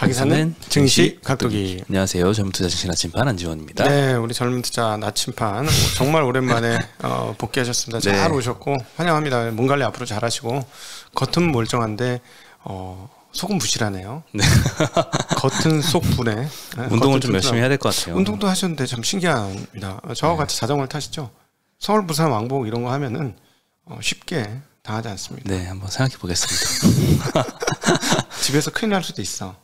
가기사는 증시 각도기. 안녕하세요. 젊은 투자 증시 나침반 안지원입니다. 네, 우리 젊은 투자 나침반 정말 오랜만에 복귀하셨습니다. 잘 네. 오셨고 환영합니다. 몸 관리 앞으로 잘하시고 겉은 멀쩡한데 속은 부실하네요. 네. 겉은 속 분해. 운동을 좀 열심히 해야 될 것 같아요. 운동도 하셨는데 참 신기합니다. 저와 같이 자전거를 타시죠? 서울, 부산, 왕복 이런 거 하면은 쉽게 당하지 않습니다. 네, 한번 생각해 보겠습니다. 집에서 큰일 날 수도 있어.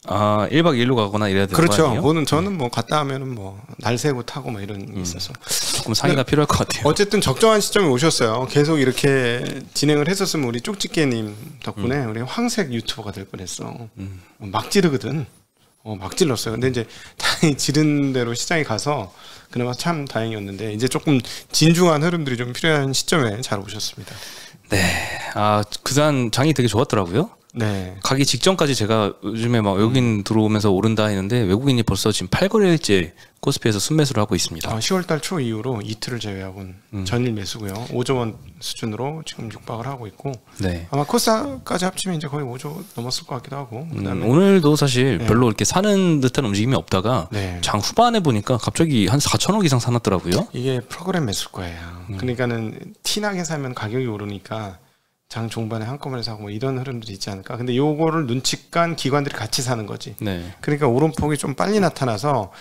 아, 1박 2일로 가거나 이래야 되는 거 그렇죠. 아니에요? 저는 뭐 갔다 하면은 뭐 날 새고 타고 뭐 이런 게 있어서 조금 상의가 필요할 것 같아요. 어쨌든 적정한 시점에 오셨어요. 계속 이렇게 진행을 했었으면 우리 쪽집게님 덕분에 우리 황색 유튜버가 될 뻔했어. 막 지르거든. 막 질렀어요. 근데 이제 다행히 지른 대로 시장에 가서 그나마 참 다행이었는데 이제 조금 진중한 흐름들이 좀 필요한 시점에 잘 오셨습니다. 네, 아 그간 장이 되게 좋았더라고요. 네. 가기 직전까지 제가 요즘에 막 외국인 들어오면서 오른다 했는데 외국인이 벌써 지금 8거래일째 코스피에서 순매수를 하고 있습니다. 10월달 초 이후로 이틀을 제외하고는 전일 매수고요. 5조 원 수준으로 지금 육박을 하고 있고 네. 아마 코스닥까지 합치면 이제 거의 5조 넘었을 것 같기도 하고 그다음에 오늘도 사실 별로 이렇게 사는 듯한 움직임이 없다가 네. 장 후반에 보니까 갑자기 한 4천억 이상 사놨더라고요. 이게 프로그램 매수일 거예요. 그러니까는 티나게 사면 가격이 오르니까 장 중반에 한꺼번에 사고 뭐 이런 흐름들이 있지 않을까. 근데 요거를 눈치깐 기관들이 같이 사는 거지. 네. 그러니까 오름폭이 좀 빨리 나타나서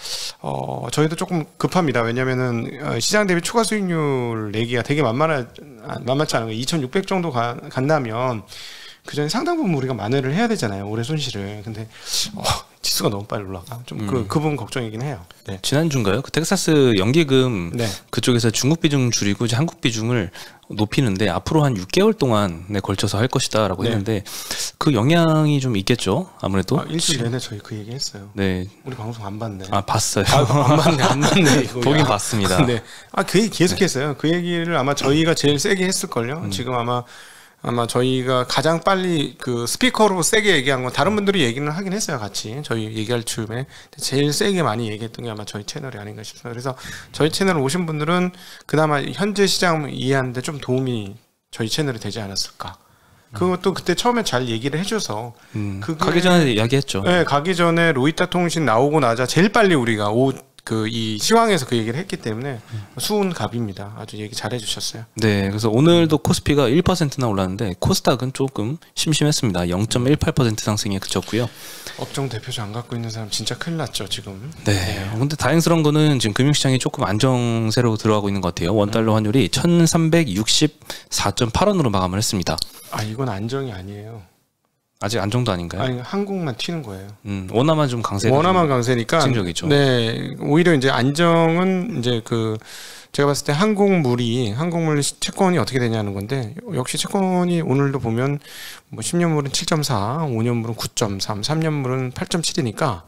저희도 조금 급합니다. 왜냐면은 시장 대비 추가 수익률 내기가 되게 만만치 않은 거예요. 2,600 정도 간다면 그 전에 상당 부분 우리가 만회를 해야 되잖아요. 올해 손실을. 근데 지수가 너무 빨리 올라가. 좀 그 부분 걱정이긴 해요. 네. 지난주인가요? 그 텍사스 연기금 네. 그쪽에서 중국 비중 줄이고 이제 한국 비중을 높이는데 앞으로 한 6개월 동안에 걸쳐서 할 것이다라고 네. 했는데 그 영향이 좀 있겠죠. 아무래도. 일주일 내내 저희 그 얘기 했어요. 네. 우리 방송 안 봤네. 아 봤어요. 안 봤네. 이거. 보긴 봤습니다. 네. 그 얘기 계속했어요. 그 얘기를 아마 저희가 제일 세게 했을걸요. 지금 아마 저희가 가장 빨리 그 스피커로 세게 얘기한 건 다른 분들이 얘기는 하긴 했어요. 같이 저희 얘기할 즈음에 제일 세게 많이 얘기했던 게 아마 저희 채널이 아닌가 싶어요. 그래서 저희 채널 오신 분들은 그나마 현재 시장 이해하는데 좀 도움이 저희 채널이 되지 않았을까. 그것도 그때 처음에 잘 얘기를 해줘서 가기 전에 이야기했죠. 네, 가기 전에 로이타 통신 나오고 나자 제일 빨리 우리가 이 시황에서 그 얘기를 했기 때문에 수운갑입니다. 아주 얘기 잘 해주셨어요. 네, 그래서 오늘도 코스피가 1%나 올랐는데 코스닥은 조금 심심했습니다. 0.18% 상승에 그쳤고요. 업종 대표주 안 갖고 있는 사람 진짜 큰일 났죠 지금. 네, 근데 다행스러운 거는 지금 금융시장이 조금 안정세로 들어가고 있는 것 같아요. 원달러 환율이 1,364.8원으로 마감을 했습니다. 이건 안정이 아니에요. 아직 안정도 아닌가요? 아니, 한국만 튀는 거예요. 원화만 좀 강세가. 원화만 강세니까. 특징적이죠. 네, 오히려 이제 안정은 이제 제가 봤을 때 한국물 채권이 어떻게 되냐는 건데 역시 채권이 오늘도 보면 뭐 10년물은 7.4, 5년물은 9.3, 3년물은 8.7이니까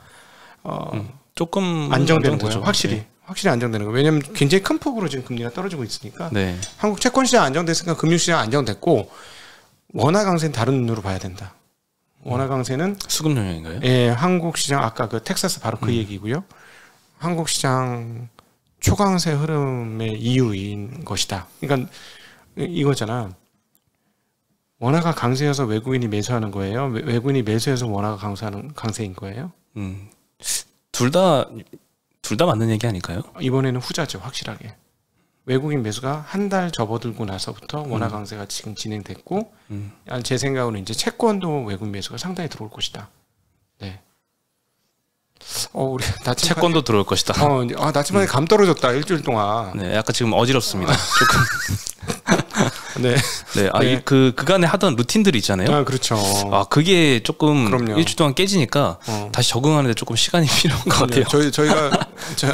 조금 안정되는 거예요. 네. 확실히 안정되는 거예요. 왜냐하면 굉장히 큰 폭으로 지금 금리가 떨어지고 있으니까. 네. 한국 채권 시장 안정됐으니까 금융 시장 안정됐고 원화 강세는 다른 눈으로 봐야 된다. 원화 강세는 수급 영향인가요? 예, 한국 시장 아까 그 텍사스 바로 그 얘기고요. 한국 시장 초강세 흐름의 이유인 것이다. 그러니까 이거잖아. 원화가 강세여서 외국인이 매수하는 거예요. 외국인이 매수해서 원화가 강세인 거예요. 둘 다 맞는 얘기 아닐까요? 이번에는 후자죠, 확실하게. 외국인 매수가 한 달 접어들고 나서부터 원화 강세가 지금 진행됐고, 제 생각으로는 이제 채권도 외국인 매수가 상당히 들어올 것이다. 네. 우리 채권도 들어올 것이다. 나침반에 감 떨어졌다 일주일 동안. 네, 약간 지금 어지럽습니다. 조금. 네. 네, 그간에 하던 루틴들이 있잖아요. 그렇죠. 그게 조금 그럼요. 일주일 동안 깨지니까 다시 적응하는데 조금 시간이 필요한 것 같아요. 저희가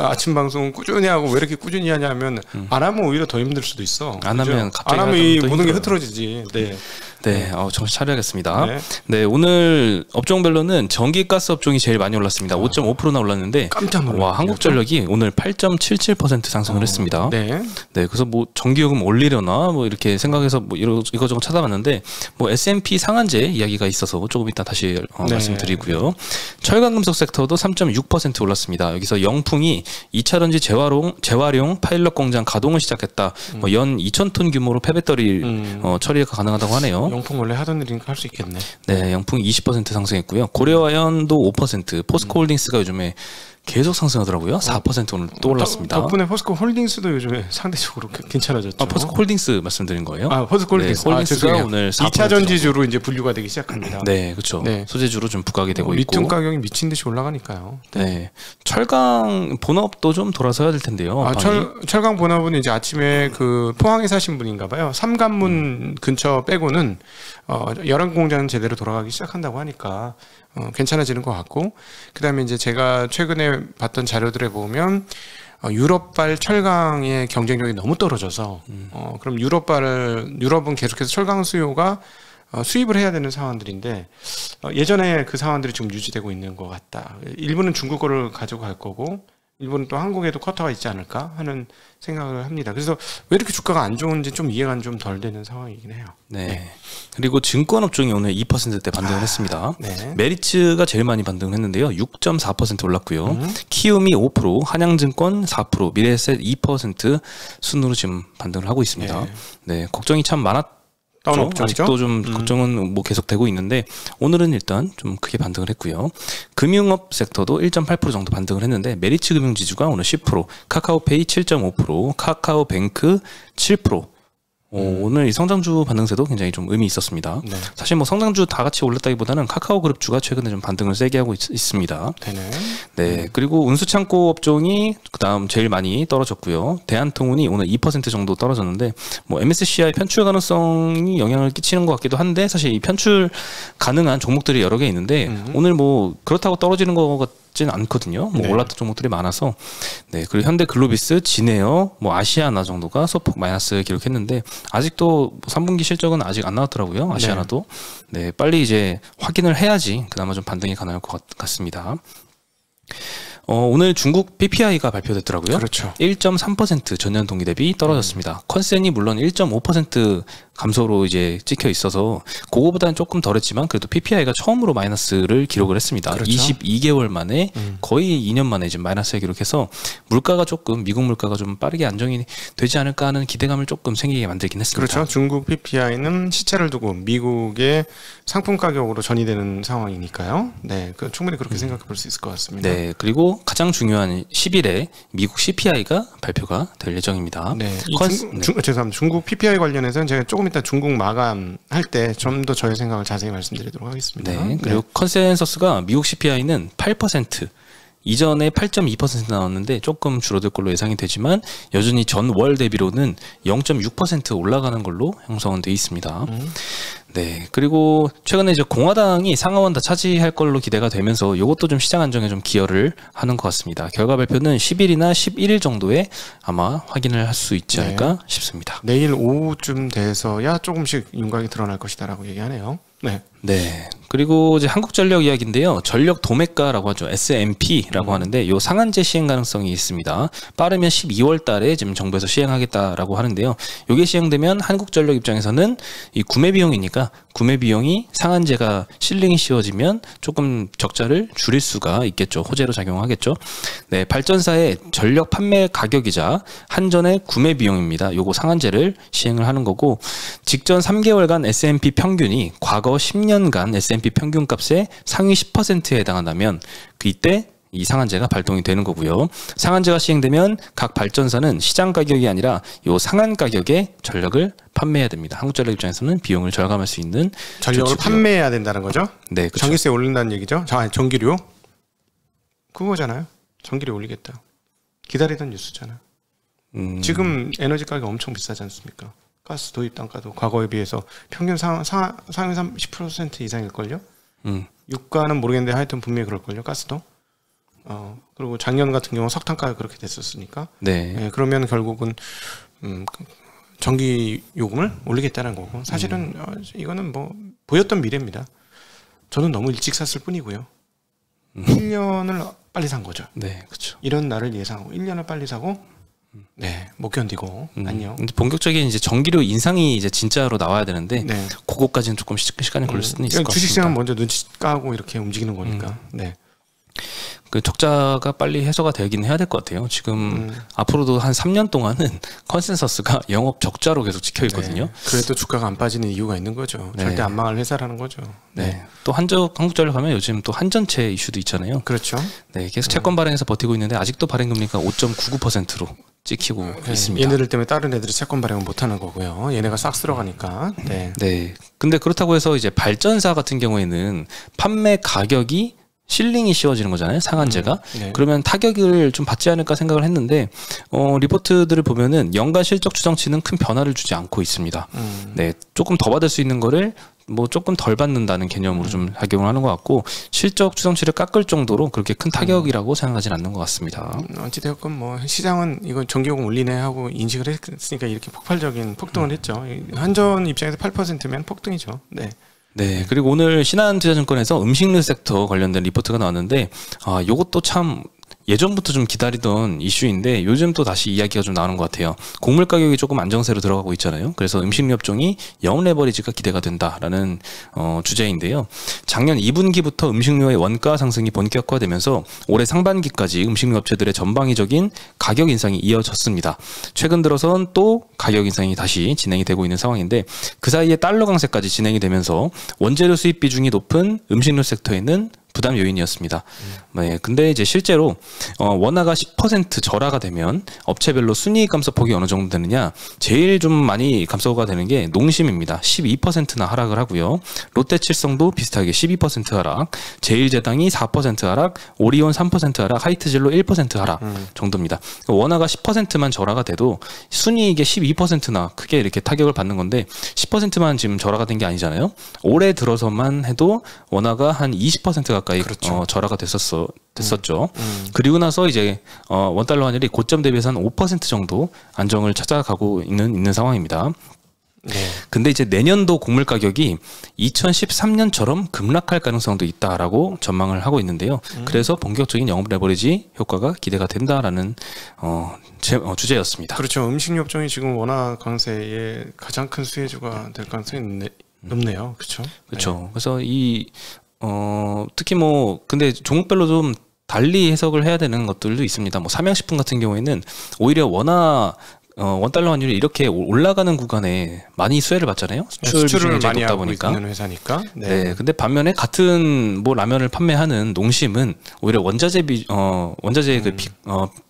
아침 방송 꾸준히 하고 왜 이렇게 꾸준히 하냐면 안 하면 오히려 더 힘들 수도 있어. 안 하면 갑자기 안 하면 이 모든 게 흐트러지지. 네. 네, 정신 차려야겠습니다. 네, 오늘 업종별로는 전기가스 업종이 제일 많이 올랐습니다. 5.5%나 올랐는데 깜짝 놀랐어요. 와, 한국전력이 오늘 8.77% 상승을 했습니다. 네. 네, 그래서 뭐 전기요금 올리려나 뭐 이렇게 생각해서 뭐 이거저거 찾아봤는데 뭐 S&P 상한제 이야기가 있어서 조금 이따 다시 말씀드리고요. 철강금속 섹터도 3.6% 올랐습니다. 여기서 영풍이 2차전지 재활용 파일럿 공장 가동을 시작했다. 뭐 연 2,000톤 규모로 폐배터리 처리가 가능하다고 하네요. 영풍 원래 하던 일이니까 할 수 있겠네. 네, 영풍이 20% 상승했고요. 고려아연도 5%, 포스코홀딩스가 요즘에 계속 상승하더라고요. 4% 오늘 또 올랐습니다. 덕분에 포스코 홀딩스도 요즘에 상대적으로 괜찮아졌죠. 포스코 홀딩스 말씀드린 거예요. 포스코 홀딩스. 네, 홀딩스가 오늘 2차 전지주로 이제 분류가 되기 시작합니다. 네, 그렇죠. 네. 소재주로 좀 부각이 되고 있고. 리튬 가격이 미친 듯이 올라가니까요. 네, 철강 본업도 좀 돌아서야 될 텐데요. 철강 본업은 이제 아침에 그 포항에 사신 분인가봐요. 삼관문 근처 빼고는 열한 공장은 제대로 돌아가기 시작한다고 하니까 괜찮아지는 것 같고, 그다음에 이제 제가 최근에 봤던 자료들에 보면 유럽발 철강의 경쟁력이 너무 떨어져서 그럼 유럽은 계속해서 철강 수요가 수입을 해야 되는 상황들인데 예전에 그 상황들이 지금 유지되고 있는 것 같다. 일부는 중국 거를 가지고 갈 거고 일부는 또 한국에도 쿼터가 있지 않을까 하는 생각을 합니다. 그래서 왜 이렇게 주가가 안 좋은지 좀 이해가 좀 덜 되는 상황이긴 해요. 네. 그리고 증권 업종이 오늘 2%대 반등을 했습니다. 네. 메리츠가 제일 많이 반등을 했는데요. 6.4% 올랐고요. 키움이 5%, 한양증권 4%, 미래에셋 2% 순으로 지금 반등을 하고 있습니다. 네, 걱정이 참 많았죠. 아직도 좀 걱정은 뭐 계속되고 있는데 오늘은 일단 좀 크게 반등을 했고요. 금융업 섹터도 1.8% 정도 반등을 했는데 메리츠 금융지주가 오늘 10%, 카카오페이 7.5%, 카카오뱅크 7%. 오늘 이 성장주 반등세도 굉장히 좀 의미 있었습니다. 네. 사실 뭐 성장주 다 같이 올랐다기보다는 카카오그룹주가 최근에 좀 반등을 세게 하고 있습니다. 네. 그리고 운수창고 업종이 그다음 제일 많이 떨어졌고요. 대한통운이 오늘 2% 정도 떨어졌는데 뭐 MSCI 편출 가능성이 영향을 끼치는 것 같기도 한데 사실 이 편출 가능한 종목들이 여러 개 있는데 오늘 뭐 그렇다고 떨어지는 것 같진 않거든요. 뭐 올랐던 종목들이 많아서. 네. 그리고 현대글로비스, 진에어, 뭐 아시아나 정도가 소폭 마이너스 기록했는데 아직도 3분기 실적은 아직 안 나왔더라고요. 아시아나도. 네. 빨리 이제 확인을 해야지 그나마 좀 반등이 가능할 것 같습니다. 오늘 중국 PPI가 발표됐더라고요. 그렇죠. 1.3% 전년 동기 대비 떨어졌습니다. 컨센이 물론 1.5% 감소로 이제 찍혀 있어서 그거보다는 조금 덜했지만 그래도 PPI가 처음으로 마이너스를 기록을 했습니다. 그렇죠. 22개월 만에 거의 2년 만에 지금 마이너스를 기록해서 물가가 조금 미국 물가가 좀 빠르게 안정이 되지 않을까 하는 기대감을 조금 생기게 만들긴 했습니다. 그렇죠. 중국 PPI는 시차를 두고 미국의 상품 가격으로 전이되는 상황이니까요. 네, 충분히 그렇게 생각해 볼 수 있을 것 같습니다. 네, 그리고 가장 중요한 10일에 미국 CPI가 발표가 될 예정입니다. 네, 죄송합니다. 중국 PPI 관련해서는 제가 조금 이따 중국 마감할 때 좀 더 저의 생각을 자세히 말씀드리도록 하겠습니다. 네, 그리고 컨센서스가 미국 CPI는 8%, 이전에 8.2% 나왔는데 조금 줄어들 걸로 예상이 되지만 여전히 전월 대비로는 0.6% 올라가는 걸로 형성은 돼 있습니다. 네, 그리고 최근에 이제 공화당이 상하원 다 차지할 걸로 기대가 되면서 이것도 좀 시장 안정에 좀 기여를 하는 것 같습니다. 결과 발표는 10일이나 11일 정도에 아마 확인을 할 수 있지 않을까 싶습니다. 내일 오후쯤 돼서야 조금씩 윤곽이 드러날 것이다라고 얘기하네요. 네. 네. 그리고 이제 한국전력 이야기인데요. 전력 도매가라고 하죠. S&P라고 하는데 요 상한제 시행 가능성이 있습니다. 빠르면 12월 달에 지금 정부에서 시행하겠다라고 하는데요. 요게 시행되면 한국전력 입장에서는 이 구매 비용이니까 구매 비용이 상한제가 실링이 씌워지면 조금 적자를 줄일 수가 있겠죠. 호재로 작용하겠죠. 네, 발전사의 전력 판매 가격이자 한전의 구매 비용입니다. 요거 상한제를 시행을 하는 거고 직전 3개월간 S&P 평균이 과거 10년간 S&P 평균 값의 상위 10%에 해당한다면 이때 이 상한제가 발동이 되는 거고요. 상한제가 시행되면 각 발전사는 시장 가격이 아니라 요 상한 가격에 전력을 판매해야 됩니다. 한국전력 입장에서는 비용을 절감할 수 있는 전력을 판매해야 된다는 거죠? 네, 그렇죠. 전기세 올린다는 얘기죠? 전기료? 그거잖아요. 전기료 올리겠다. 기다리던 뉴스잖아요. 지금 에너지 가격 엄청 비싸지 않습니까? 가스 도입 단가도 과거에 비해서 평균 상위 10% 이상일걸요? 유가는 모르겠는데 하여튼 분명히 그럴걸요? 가스도? 그리고 작년 같은 경우 석탄가가 그렇게 됐었으니까. 네. 네, 그러면 결국은 전기 요금을 올리겠다는 거고 사실은 이거는 뭐 보였던 미래입니다. 저는 너무 일찍 샀을 뿐이고요. 1년을 빨리 산 거죠. 네, 그렇죠. 이런 날을 예상하고 1년을 빨리 사고 네, 못 견디고 안녕. 근데 본격적인 이제 전기료 인상이 이제 진짜로 나와야 되는데 네. 그거까지는 조금 시간이 걸릴 수는 있을 것 같습니다. 주식시장 먼저 눈치 까고 이렇게 움직이는 거니까. 네. 그 적자가 빨리 해소가 되긴 해야 될 것 같아요. 지금 앞으로도 한 3년 동안은 컨센서스가 영업 적자로 계속 찍혀 있거든요. 네. 그래도 주가가 안 빠지는 이유가 있는 거죠. 네. 절대 안 망할 회사라는 거죠. 네. 또 한국전력 하면 요즘 또 한전채 이슈도 있잖아요. 그렇죠. 네, 계속 채권 발행해서 버티고 있는데 아직도 발행 금리가 5.99%로 찍히고 있습니다. 얘네들 때문에 다른 애들이 채권 발행을 못 하는 거고요. 얘네가 싹 쓸어가니까. 네. 네. 근데 그렇다고 해서 이제 발전사 같은 경우에는 판매 가격이 실링이 씌워지는 거잖아요. 상한제가. 네. 그러면 타격을 좀 받지 않을까 생각을 했는데 리포트들을 보면은 연간 실적 추정치는 큰 변화를 주지 않고 있습니다. 네, 조금 더 받을 수 있는 거를 뭐 조금 덜 받는다는 개념으로 좀 작용을 하는 것 같고 실적 추정치를 깎을 정도로 그렇게 큰 타격이라고 생각하지는 않는 것 같습니다. 어찌되었건 뭐 시장은 이건 전기요금 올리네 하고 인식을 했으니까 이렇게 폭발적인 폭등을 했죠. 한전 입장에서 8%면 폭등이죠. 네. 네, 그리고 오늘 신한투자증권에서 음식료 섹터 관련된 리포트가 나왔는데 요것도 참 예전부터 좀 기다리던 이슈인데 요즘 또 다시 이야기가 좀 나오는 것 같아요. 곡물 가격이 조금 안정세로 들어가고 있잖아요. 그래서 음식료 업종이 영 레버리지가 기대가 된다라는 주제인데요. 작년 2분기부터 음식료의 원가 상승이 본격화되면서 올해 상반기까지 음식료 업체들의 전방위적인 가격 인상이 이어졌습니다. 최근 들어선 또 가격 인상이 다시 진행이 되고 있는 상황인데 그 사이에 달러 강세까지 진행이 되면서 원재료 수입 비중이 높은 음식료 섹터에는 부담 요인이었습니다. 네, 근데 이제 실제로 원화가 10% 절하가 되면 업체별로 순이익 감소폭이 어느 정도 되느냐? 제일 좀 많이 감소가 되는 게 농심입니다. 12%나 하락을 하고요. 롯데칠성도 비슷하게 12% 하락, 제일제당이 4% 하락, 오리온 3% 하락, 하이트진로 1% 하락 정도입니다. 원화가 10%만 절하가 돼도 순이익의 12%나 크게 이렇게 타격을 받는 건데 10%만 지금 절하가 된 게 아니잖아요. 올해 들어서만 해도 원화가 한 20% 가까이 그렇죠. 절하가 됐었죠. 그리고 나서 이제 원달러 환율이 고점 대비해서 한 5% 정도 안정을 찾아가고 있는 상황입니다. 네. 근데 이제 내년도 곡물 가격이 2013년처럼 급락할 가능성도 있다라고 전망을 하고 있는데요. 그래서 본격적인 영업 레버리지 효과가 기대가 된다라는 주제였습니다. 그렇죠. 음식료 업종이 지금 원화 강세의 가장 큰 수혜주가 될 가능성이 높네요. 그렇죠. 그렇죠. 네. 그래서 특히 근데 종목별로 좀 달리 해석을 해야 되는 것들도 있습니다. 뭐 삼양식품 같은 경우에는 오히려 원달러 환율이 이렇게 올라가는 구간에 많이 수혜를 받잖아요. 수출을 비중이 많이 높다 하고 보니까. 있는 회사니까. 네. 네. 근데 반면에 같은 라면을 판매하는 농심은 오히려 원자재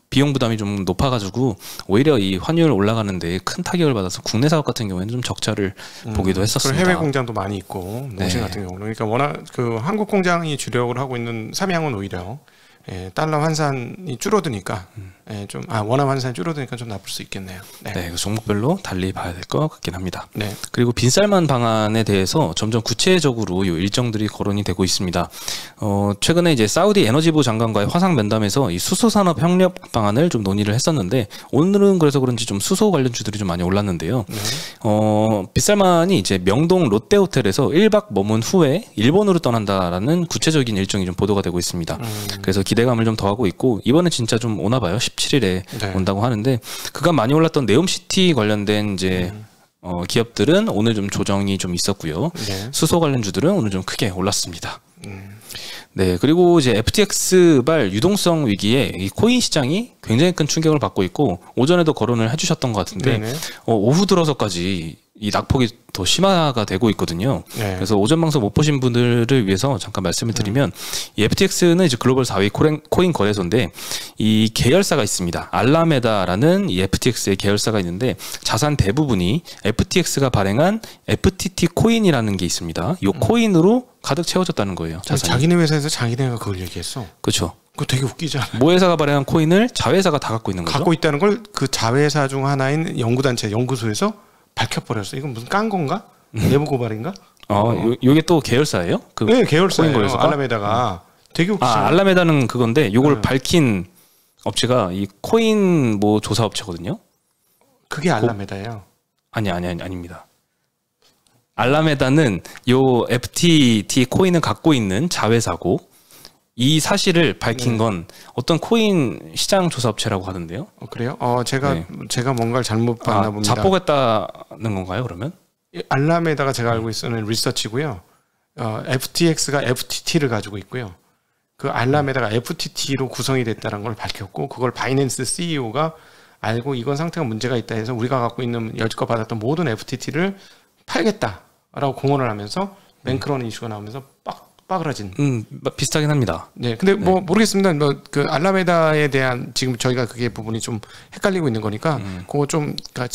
비용 부담이 좀 높아가지고 오히려 이 환율 올라가는데 큰 타격을 받아서 국내 사업 같은 경우에는 좀 적자를 보기도 했었습니다. 해외 공장도 많이 있고 농심 같은 경우는 그러니까 워낙 한국 공장이 주력을 하고 있는 삼양은 오히려 달러 환산이 줄어드니까 원화 환산이 줄어드니까 좀 나쁠 수 있겠네요. 네. 네, 종목별로 달리 봐야 될 것 같긴 합니다. 네. 그리고 빈쌀만 방안에 대해서 점점 구체적으로 요 일정들이 거론이 되고 있습니다. 최근에 이제 사우디 에너지부 장관과의 화상 면담에서 이 수소 산업 협력 방안을 좀 논의를 했었는데 오늘은 그래서 그런지 좀 수소 관련주들이 좀 많이 올랐는데요. 네. 빈쌀만이 이제 명동 롯데호텔에서 1박 머문 후에 일본으로 떠난다라는 구체적인 일정이 좀 보도가 되고 있습니다. 그래서 기대감을 좀 더하고 있고 이번에 진짜 좀 오나 봐요. 17일에 네. 온다고 하는데 그간 많이 올랐던 네옴시티 관련된 이제 기업들은 오늘 좀 조정이 좀 있었고요. 네. 수소 관련주들은 오늘 좀 크게 올랐습니다. 네, 그리고 이제 FTX발 유동성 위기에 이 코인 시장이 굉장히 큰 충격을 받고 있고 오전에도 거론을 해주셨던 것 같은데 네네. 오후 들어서까지 이 낙폭이 더 심화가 되고 있거든요. 네. 그래서 오전 방송 못 보신 분들을 위해서 잠깐 말씀을 드리면 이 FTX는 이제 글로벌 4위 코인 거래소인데 이 계열사가 있습니다. 알라메다라는 이 FTX의 계열사가 있는데 자산 대부분이 FTX가 발행한 FTT 코인이라는 게 있습니다. 이 코인으로 가득 채워졌다는 거예요. 자산이. 자기네 회사에서 자기네가 그걸 얘기했어. 그렇죠. 그거 되게 웃기잖아. 모 회사가 발행한 코인을 자회사가 다 갖고 있는 거죠. 갖고 있다는 걸 그 자회사 중 하나인 연구단체 연구소에서 밝혀버렸어. 이건 무슨 깐 건가? 내부 고발인가? 요게 또 계열사예요? 네, 계열사예요. 코인 거래소가? 알라메다가 되게 웃기죠. 알라메다는 그건데 요걸 밝힌 업체가 이 코인 조사 업체거든요. 그게 알라메다예요. 아닙니다. 알라메다는 요 FTT 코인을 갖고 있는 자회사고 이 사실을 밝힌 건 어떤 코인 시장 조사 업체라고 하던데요. 그래요? 제가 뭔가를 잘못 봤나 봅니다. 자폭했다는 건가요, 그러면? 알람에다가 제가 알고 있는 리서치고요. FTX가 FTT를 가지고 있고요. 그 알람에다가 FTT로 구성이 됐다는 걸 밝혔고, 그걸 바이낸스 CEO가 알고 이건 상태가 문제가 있다 해서 우리가 갖고 있는 여지껏 받았던 모든 FTT를 팔겠다라고 공언을 하면서 뱅크런 이슈가 나오면서 빠그라진. 비슷하긴 합니다. 네, 근데 뭐 모르겠습니다. 그 알라메다에 대한 지금 저희가 그게 부분이 좀 헷갈리고 있는 거니까 그거 좀 그러니까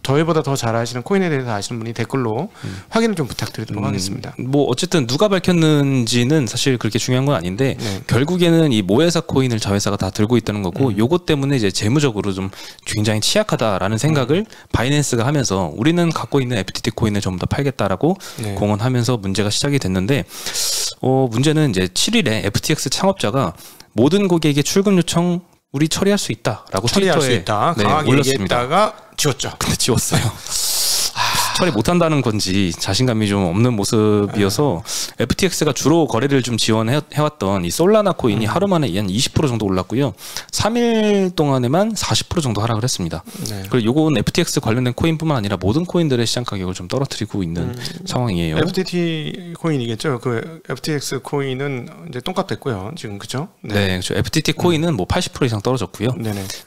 저희보다 더 잘 아시는 코인에 대해서 아시는 분이 댓글로 확인을 좀 부탁드리도록 하겠습니다. 뭐 어쨌든 누가 밝혔는지는 사실 그렇게 중요한 건 아닌데 결국에는 이 모회사 코인을 자회사가 다 들고 있다는 거고 요것 때문에 이제 재무적으로 좀 굉장히 취약하다라는 생각을 바이낸스가 하면서 우리는 갖고 있는 FTT 코인을 전부 다 팔겠다라고 공언하면서 문제가 시작이 됐는데. 문제는 이제 7일에 FTX 창업자가 모든 고객의 출금 요청 우리 처리할 수 있다라고 처리할 수 트위터에 있다. 강하게 올렸습니다. 얘기했다가 지웠죠. 근데 지웠어요. 처리 못한다는 건지 자신감이 좀 없는 모습이어서 FTX가 주로 거래를 좀 지원해왔던 이 솔라나 코인이 하루 만에 한 20% 정도 올랐고요. 3일 동안에만 40% 정도 하락을 했습니다. 그리고 요건 FTX 관련된 코인뿐만 아니라 모든 코인들의 시장 가격을 좀 떨어뜨리고 있는 상황이에요. FTT 코인이겠죠. 그 FTX 코인은 이제 똥값 됐고요. 지금 그죠? 네, 그렇죠. FTT 코인은 뭐 80% 이상 떨어졌고요.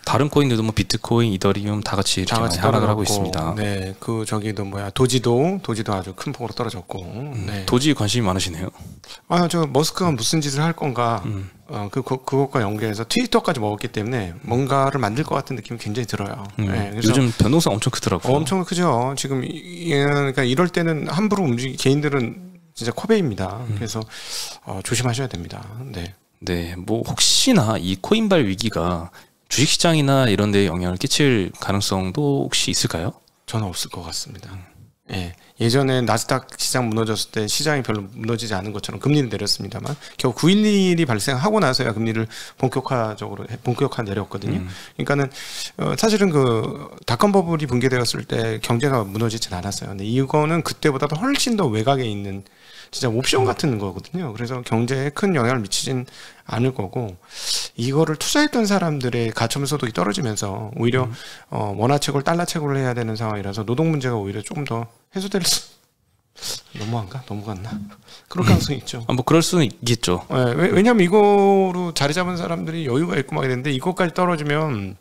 다른 코인들도 뭐 비트코인, 이더리움 다 같이 이렇게 하락을 하고 있습니다. 네, 그 저기도 도지도 아주 큰 폭으로 떨어졌고. 도지 관심이 많으시네요. 저 머스크가 무슨 짓을 할 건가. 그것과 연계해서 트위터까지 먹었기 때문에 뭔가를 만들 것 같은 느낌이 굉장히 들어요. 그래서 요즘 변동성 엄청 크더라고요. 엄청 크죠. 지금 그러니까 이럴 때는 함부로 개인들은 진짜 코베입니다. 그래서 조심하셔야 됩니다. 네, 뭐 혹시나 이 코인발 위기가 주식시장이나 이런 데에 영향을 끼칠 가능성도 혹시 있을까요? 저는 없을 것 같습니다. 예전에 나스닥 시장 무너졌을 때 시장이 별로 무너지지 않은 것처럼 금리를 내렸습니다만 겨우 9.11이 발생하고 나서야 금리를 본격화 내렸거든요. 그러니까는 사실은 그 닷컴 버블이 붕괴되었을 때 경제가 무너지진 않았어요. 근데 이거는 그때보다도 훨씬 더 외곽에 있는 진짜 옵션 같은 거거든요. 그래서 경제에 큰 영향을 미치진 않을 거고 이거를 투자했던 사람들의 가처분소득이 떨어지면서 오히려 원화채굴 달러채굴을 해야 되는 상황이라서 노동 문제가 오히려 조금 더 해소될 수 너무한가? 넘어갔나? 그럴 가능성이 있죠. 뭐 그럴 수는 있겠죠. 왜냐하면 이거로 자리 잡은 사람들이 여유가 있고 막 이랬는데 이것까지 떨어지면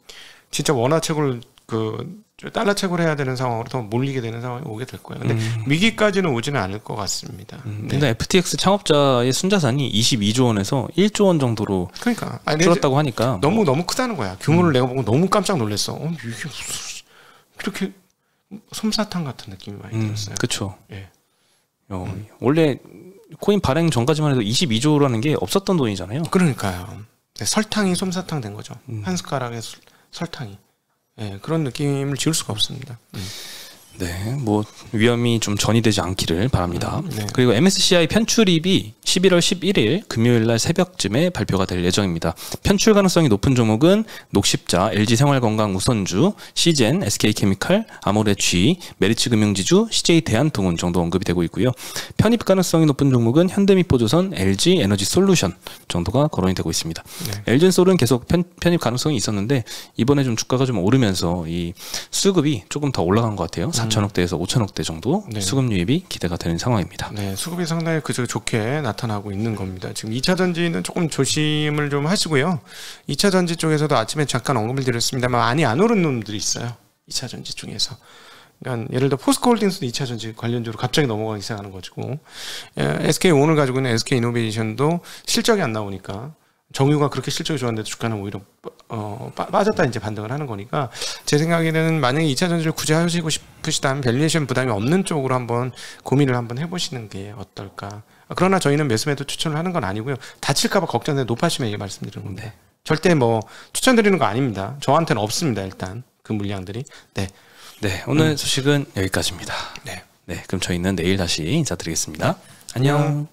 진짜 원화채굴 달러 채굴 해야 되는 상황으로 더 몰리게 되는 상황이 오게 될 거예요. 근데 위기까지는 오지는 않을 것 같습니다. 근데 FTX 창업자의 순자산이 22조 원에서 1조 원 정도로 줄었다고 하니까 너무 크다는 거야. 규모를 내가 보고 너무 깜짝 놀랐어. 이게 무슨 이렇게 솜사탕 같은 느낌이 많이 들었어요. 그렇죠. 원래 코인 발행 전까지만 해도 22조라는 게 없었던 돈이잖아요. 그러니까요. 설탕이 솜사탕 된 거죠. 한 숟가락의 설탕이. 그런 느낌을 지울 수가 없습니다. 네, 뭐 위험이 좀 전이되지 않기를 바랍니다. 그리고 MSCI 편출입이 11월 11일 금요일 날 새벽쯤에 발표가 될 예정입니다. 편출 가능성이 높은 종목은 녹십자, LG생활건강 우선주, 시젠, SK케미칼, 아모레쥐, 메리츠금융지주, CJ대한통운 정도 언급이 되고 있고요. 편입 가능성이 높은 종목은 현대미포조선, LG에너지솔루션 정도가 거론이 되고 있습니다. LG엔솔은 계속 편입 가능성이 있었는데 이번에 좀 주가가 좀 오르면서 이 수급이 조금 더 올라간 것 같아요. 4천억대에서 5천억대 정도 수급 유입이 기대가 되는 상황입니다. 네, 수급이 상당히 좋게 나타나고 있는 겁니다. 지금 2차 전지는 조금 조심을 좀 하시고요. 2차 전지 쪽에서도 아침에 잠깐 언급을 드렸습니다만 많이 안 오른 놈들이 있어요. 2차 전지 중에서. 그러니까 예를 들어 포스코홀딩스도 2차 전지 관련주로 갑자기 넘어가기 시작하는 거고 SK온을 가지고 있는 SK이노베이션도 실적이 안 나오니까 정유가 그렇게 실적이 좋았는데도 주가는 오히려 빠졌다 이제 반등을 하는 거니까 제 생각에는 만약에 2차 전지를 굳이 하시고 싶으시다면 밸류에이션 부담이 없는 쪽으로 한번 고민을 한번 해보시는 게 어떨까. 그러나 저희는 매수매도 추천을 하는 건 아니고요. 다칠까봐 걱정돼 높아지면 말씀드리는 건데 절대 뭐 추천드리는 거 아닙니다. 저한테는 없습니다. 일단 그 물량들이. 네, 오늘 소식은 여기까지입니다. 네, 그럼 저희는 내일 다시 인사드리겠습니다. 안녕.